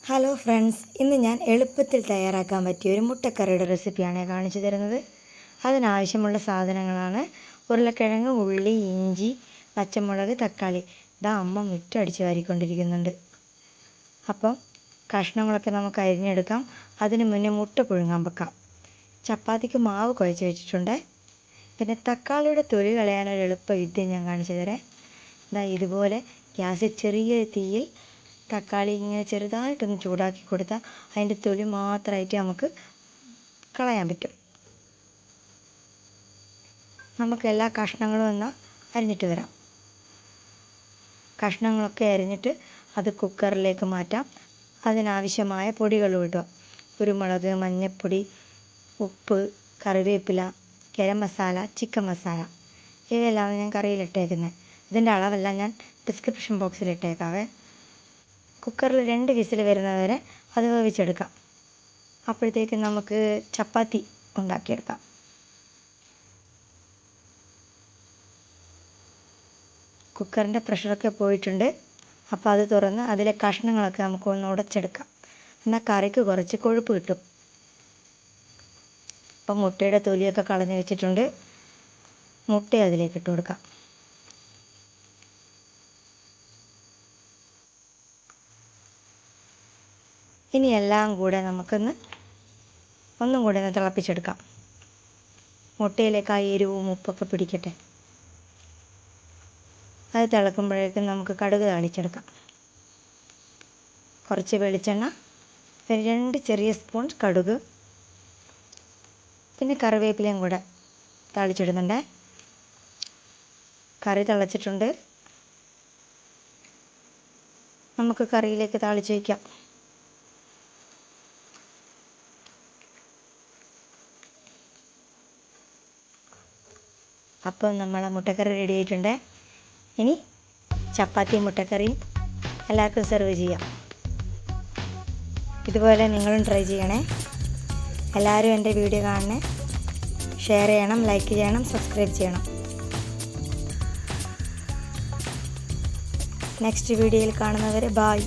Hello friends, ഇന്ന് ഞാൻ എളുപ്പത്തിൽ തയ്യാറാക്കാൻ പറ്റിയ ഒരു മുട്ടക്കറിയുടെ റെസിപ്പിയാണ് കാണിച്ചു തരുന്നത്. അതിനാവശ്യമുള്ള സാധനങ്ങളാണ് ഉരുളക്കിഴങ്ങ്, ഉള്ളി, ഇഞ്ചി, പച്ചമുളക്, തക്കാളി. ഇതാ അമ്മ മുറ്റടിച്ച് വാരിക്കൊണ്ടിരിക്കുന്നുണ്ട്. അപ്പം കഷ്ണങ്ങളൊക്കെ നമുക്ക് അരിഞ്ഞെടുക്കാം. അതിന് മുന്നേ മുട്ട പുഴുങ്ങാൻ വെക്കാം. ചപ്പാത്തിക്ക് മാവ് കുഴച്ച് വെച്ചിട്ടുണ്ട്. പിന്നെ തക്കാളിയുടെ തൊലി കളയാനൊരു എളുപ്പ വിദ്യ ഞാൻ കാണിച്ചു തരാം. ഇതാ ഇതുപോലെ ഗ്യാസിൽ ചെറിയ തീയിൽ തക്കാളി ഇങ്ങനെ ചെറുതായിട്ടൊന്ന് ചൂടാക്കി കൊടുത്താൽ അതിൻ്റെ തൊലി മാത്രമായിട്ട് നമുക്ക് കളയാൻ പറ്റും. നമുക്ക് എല്ലാ കഷ്ണങ്ങളും ഒന്ന് അരിഞ്ഞിട്ട് വരാം. കഷ്ണങ്ങളൊക്കെ അരിഞ്ഞിട്ട് അത് കുക്കറിലേക്ക് മാറ്റാം. അതിനാവശ്യമായ പൊടികളും ഇടുക. കുരുമുളക്, മഞ്ഞൾപ്പൊടി, ഉപ്പ്, കറിവേപ്പില, ഗരം മസാല, ചിക്കൻ മസാല, ഇവയെല്ലാം ഞാൻ കറിയിലിട്ടേക്കുന്നത്. ഇതിൻ്റെ അളവെല്ലാം ഞാൻ ഡിസ്ക്രിപ്ഷൻ ബോക്സിൽ ഇട്ടേക്കാവേ. കുക്കറിൽ 2 വിസിൽ വരുന്നവരെ അത് വേവിച്ചെടുക്കാം. അപ്പോഴത്തേക്ക് നമുക്ക് ചപ്പാത്തി ഉണ്ടാക്കിയെടുക്കാം. കുക്കറിൻ്റെ പ്രഷറൊക്കെ പോയിട്ടുണ്ട്. അപ്പോൾ അത് തുറന്ന് അതിലെ കഷ്ണങ്ങളൊക്കെ നമുക്കൊന്ന് ഉടച്ചെടുക്കാം. എന്നാൽ കറിക്ക് കുറച്ച് കൊഴുപ്പ് കിട്ടും. അപ്പം മുട്ടയുടെ തൊലിയൊക്കെ കളഞ്ഞ് വെച്ചിട്ടുണ്ട്. മുട്ട അതിലേക്ക് ഇട്ട് കൊടുക്കാം. ഇനി എല്ലാം കൂടെ ഒന്നും കൂടെ ഒന്ന് തിളപ്പിച്ചെടുക്കാം. മുട്ടയിലേക്ക് ആ എരിവും ഉപ്പൊക്കെ പിടിക്കട്ടെ. അത് തിളക്കുമ്പോഴേക്കും നമുക്ക് കടുക് താളിച്ചെടുക്കാം. കുറച്ച് വെളിച്ചെണ്ണ, 2 ചെറിയ സ്പൂൺ കടുക്, പിന്നെ കറിവേപ്പിലയും കൂടെ താളിച്ചിടുന്നുണ്ട്. കറി തിളച്ചിട്ടുണ്ട്. നമുക്ക് കറിയിലേക്ക് താളിച്ച് വയ്ക്കാം. അപ്പം നമ്മളെ മുട്ടക്കറി റെഡി ആയിട്ടുണ്ട്. ഇനി ചപ്പാത്തിയും മുട്ടക്കറിയും എല്ലാവർക്കും സെർവ് ചെയ്യാം. ഇതുപോലെ നിങ്ങളും ട്രൈ ചെയ്യണേ. എല്ലാവരും എൻ്റെ വീഡിയോ കാണണേ. ഷെയർ ചെയ്യണം, ലൈക്ക് ചെയ്യണം, സബ്സ്ക്രൈബ് ചെയ്യണം. നെക്സ്റ്റ് വീഡിയോയിൽ കാണുന്നവരെ ബായ്.